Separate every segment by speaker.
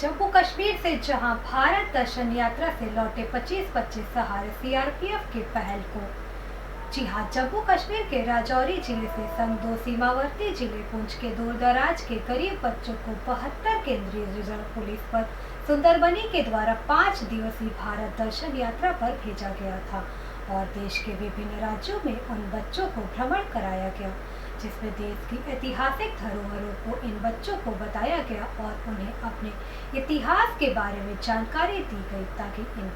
Speaker 1: जम्मू कश्मीर से जहां भारत दर्शन यात्रा से लौटे 25 बच्चे सहारे सीआरपीएफ के पहल को। जी हां, जम्मू कश्मीर के राजौरी जिले से संग दो सीमावर्ती जिले पुंछ के दूर दराज के गरीब बच्चों को 72 केंद्रीय रिजर्व पुलिस बल सुंदरबनी के द्वारा 5 दिवसीय भारत दर्शन यात्रा पर भेजा गया था और देश के विभिन्न राज्यों में उन बच्चों को भ्रमण कराया गया, जिसमें देश की ऐतिहासिक धरोहरों को इन बच्चों को बताया गया और उन्हें अपने इतिहास के बारे में जानकारी दी गई ताकि इन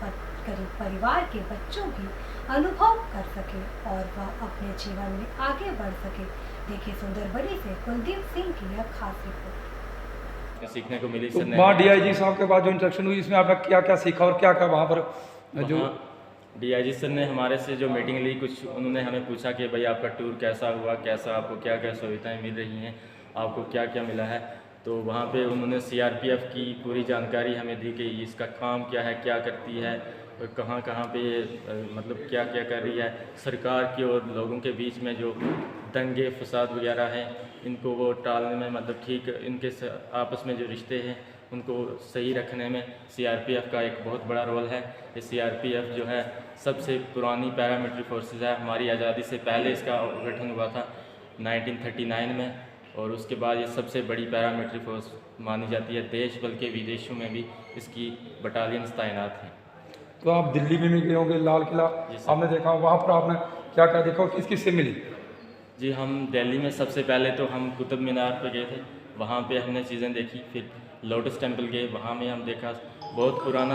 Speaker 1: गरीब परिवार के बच्चों भी अनुभव कर सके और वह अपने जीवन में आगे बढ़ सके। देखिए सुंदरबनी से कुलदीप सिंह की यह खास रिपोर्ट।
Speaker 2: सीखने को मिली।
Speaker 3: तो वहाँ डीआईजी साहब के बाद जो इंस्ट्रक्शन हुई इसमें आपने क्या क्या सीखा और क्या क्या वहाँ पर जो
Speaker 2: डीआईजी सर ने हमारे से जो मीटिंग ली, कुछ उन्होंने हमें पूछा कि भाई आपका टूर कैसा हुआ, कैसा आपको क्या क्या सुविधाएं मिल रही हैं, आपको क्या क्या मिला है। तो वहाँ पे उन्होंने सीआरपीएफ की पूरी जानकारी हमें दी कि इसका काम क्या है, क्या करती है और कहाँ कहाँ पे मतलब क्या क्या कर रही है। सरकार की और लोगों के बीच में जो दंगे फसाद वगैरह हैं इनको वो टालने में, मतलब ठीक इनके आपस में जो रिश्ते हैं उनको सही रखने में सीआरपीएफ का एक बहुत बड़ा रोल है। ये सीआरपीएफ जो है सबसे पुरानी पैरामिलिट्री फोर्सेस है। हमारी आज़ादी से पहले इसका गठन हुआ था 1939 में और उसके बाद ये सबसे बड़ी पैरामिलिट्री फोर्स मानी जाती है। देश बल्कि विदेशों में भी इसकी बटालियंस तैनात हैं।
Speaker 3: तो आप दिल्ली में भी गए होंगे, लाल किला आपने देखा, वहाँ पर आपने क्या क्या देखा और किस किस से मिली?
Speaker 2: जी, हम दिल्ली में सबसे पहले तो हम कुतुब मीनार पर गए थे, वहाँ पे हमने चीज़ें देखी। फिर लोटस टेम्पल गए, वहाँ में हम देखा बहुत पुराना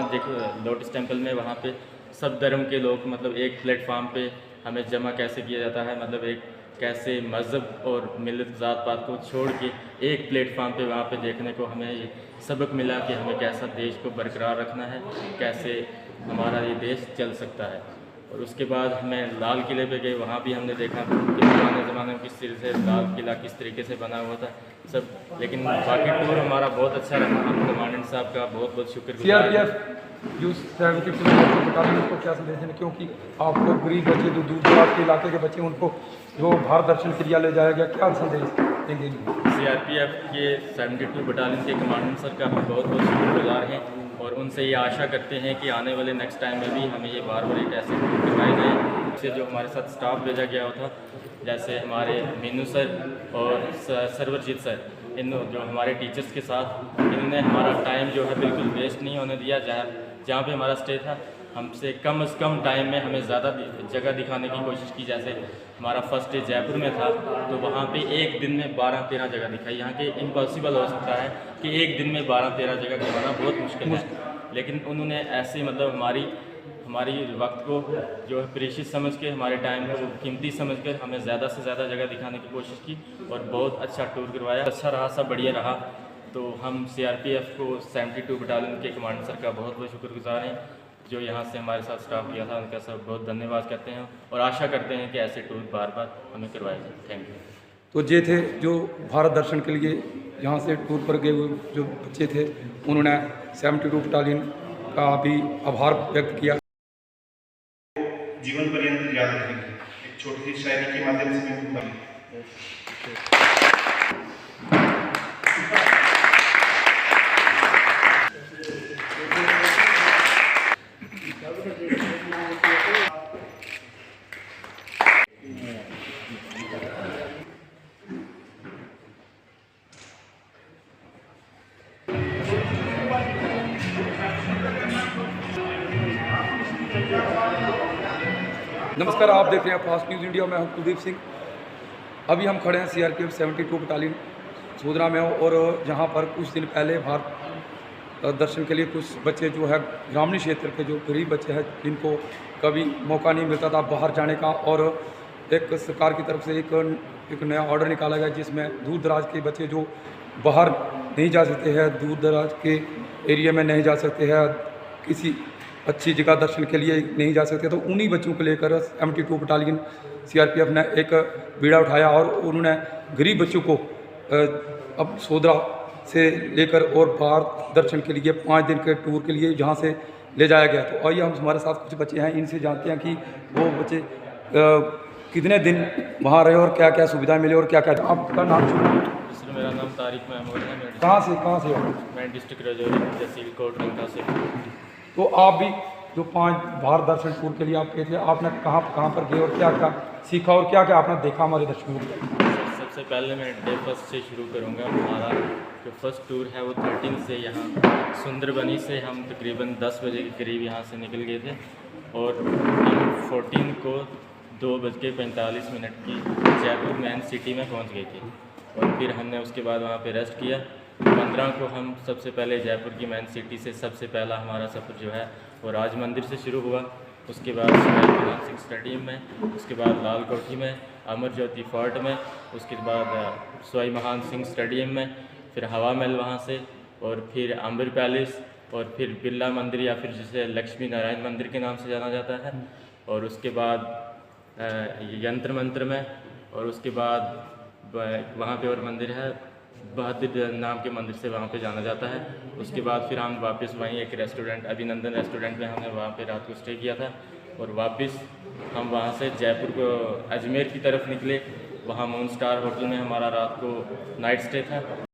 Speaker 2: लोटस टेम्पल में वहाँ पे सब धर्म के लोग मतलब एक प्लेटफार्म पे हमें जमा कैसे किया जाता है, मतलब एक कैसे मज़हब और मिलत ज़ात पात को छोड़ के एक प्लेटफार्म पे वहाँ पे देखने को हमें ये सबक मिला कि हमें कैसा देश को बरकरार रखना है, कैसे हमारा ये देश चल सकता है। और उसके बाद हमें लाल किले पे गए, वहाँ भी हमने देखा कि पुराने ज़माने में किस तरह से लाल किला किस तरीके से बना हुआ था सब। लेकिन बाकी टूर हमारा बहुत अच्छा रहा। हम कमांडेंट साहब का बहुत बहुत शुक्रिया।
Speaker 3: सीआरपीएफ जो 70 किलोमीटर बटालियन को क्या संदेश देना, क्योंकि आपको गरीब बच्चे जो दूर दराज के इलाके के बच्चे उनको जो भारत दर्शन के लिए ले जाया गया, क्या संदेश देंगे?
Speaker 2: सीआरपीएफ के 72 बटालियन के कमांडेंट सर का हम बहुत बहुत शुक्रगुजार हैं और उनसे ये आशा करते हैं कि आने वाले नेक्स्ट टाइम में भी हमें ये बार बार एक ऐसे टूर करवाए जाए। इससे जो हमारे साथ स्टाफ भेजा गया था, जैसे हमारे मीनू सर और सरवरजीत सर, इन जो हमारे टीचर्स के साथ इन्होंने हमारा टाइम जो है बिल्कुल वेस्ट नहीं होने दिया। जहाँ पे हमारा स्टे था हमसे कम से कम टाइम में हमें ज़्यादा जगह दिखाने की कोशिश की। जैसे हमारा फर्स्ट डे जयपुर में था तो वहाँ पे एक दिन में 12-13 जगह दिखाई। यहाँ के इम्पॉसिबल हो सकता है कि एक दिन में 12-13 जगह दिखाना बहुत मुश्किल है, लेकिन उन्होंने ऐसे मतलब हमारी वक्त को जो है प्रेशियस समझ के, हमारे टाइम को कीमती समझ कर हमें ज़्यादा से ज़्यादा जगह दिखाने की कोशिश की और बहुत अच्छा टूर करवाया। अच्छा रहा, सब बढ़िया रहा। तो हम सीआरपीएफ को 72 बटालियन के कमांडर सर का बहुत बहुत शुक्रगुजार हैं जो यहाँ से हमारे साथ स्टाफ किया था। उनका सब बहुत धन्यवाद करते हैं और आशा करते हैं कि ऐसे टूर बार बार हमें करवाए जाए। Thank you.
Speaker 3: तो ये थे जो भारत दर्शन के लिए यहाँ से टूर पर गए हुए जो बच्चे थे, उन्होंने 72 बटालियन का भी आभार व्यक्त किया।
Speaker 4: जीवन पर्यंत याद रखेंगे। एक छोटी सी शायरी के माध्यम से मैं
Speaker 3: नमस्कार, आप देख रहे हैं फास्ट न्यूज़ इंडिया। मैं हूं कुलदीप सिंह। अभी हम खड़े हैं सीआरपीएफ 72 बटालियन सोदरा में और जहां पर कुछ दिन पहले भारत दर्शन के लिए कुछ बच्चे जो है ग्रामीण क्षेत्र के जो गरीब बच्चे हैं जिनको कभी मौका नहीं मिलता था बाहर जाने का, और एक सरकार की तरफ से एक नया ऑर्डर निकाला गया जिसमें दूर दराज के बच्चे जो बाहर नहीं जा सकते हैं, दूर दराज के एरिया में नहीं जा सकते हैं, किसी अच्छी जगह दर्शन के लिए नहीं जा सकते, तो उन्हीं बच्चों को लेकर 72 बटालियन सीआरपीएफ ने एक बीड़ा उठाया और उन्होंने गरीब बच्चों को अब सोदरा से लेकर और भारत दर्शन के लिए 5 दिन के टूर के लिए यहाँ से ले जाया गया। तो आइए हम हमारे साथ कुछ बच्चे हैं, इनसे जानते हैं कि वो बच्चे कितने दिन वहाँ रहे और क्या क्या सुविधाएं मिली और क्या क्या। आपका नाम?
Speaker 2: सर मेरा नाम तारिक महमूद है।
Speaker 3: कहाँ से हो?
Speaker 2: मैं डिस्ट्रिक्ट राजौरी तहसील कोट रंका से।
Speaker 3: तो आप भी जो 5 भारत दर्शन टूर के लिए आप गए थे, आपने कहाँ पर गए और क्या क्या सीखा और क्या क्या आपने देखा हमारे दर्शकों को?
Speaker 2: सबसे पहले मैं डे फर्स्ट से शुरू करूंगा। हमारा जो फर्स्ट टूर है वो 13 से यहाँ सुंदरबनी से हम तकरीबन 10 बजे के करीब यहाँ से निकल गए थे और हम 14 को 2:45 की जयपुर मेन सिटी में पहुँच गए थे और फिर हमने उसके बाद वहाँ पे रेस्ट किया। 15 को हम सबसे पहले जयपुर की मेन सिटी से सबसे पहला हमारा सफ़र जो है वो राज मंदिर से शुरू हुआ। उसके बाद स्वाई महान सिंह स्टेडियम में, उसके बाद लाल कोठी में, अमर ज्योति फोर्ट में, उसके बाद स्वाई महान सिंह स्टेडियम में, फिर हवा महल वहाँ से और फिर अंबर पैलेस और फिर बिरला मंदिर या फिर जिसे लक्ष्मी नारायण मंदिर के नाम से जाना जाता है और उसके बाद यंत्र मंत्र में और उसके बाद वहाँ पे और मंदिर है बहादुर नाम के मंदिर से वहाँ पे जाना जाता है। उसके बाद फिर हम वापस वहीं एक रेस्टोरेंट अभिनंदन रेस्टोरेंट में हमने वहाँ पे रात को स्टे किया था और वापस हम वहाँ से जयपुर को अजमेर की तरफ निकले। वहाँ मून स्टार होटल में हमारा रात को नाइट स्टे था।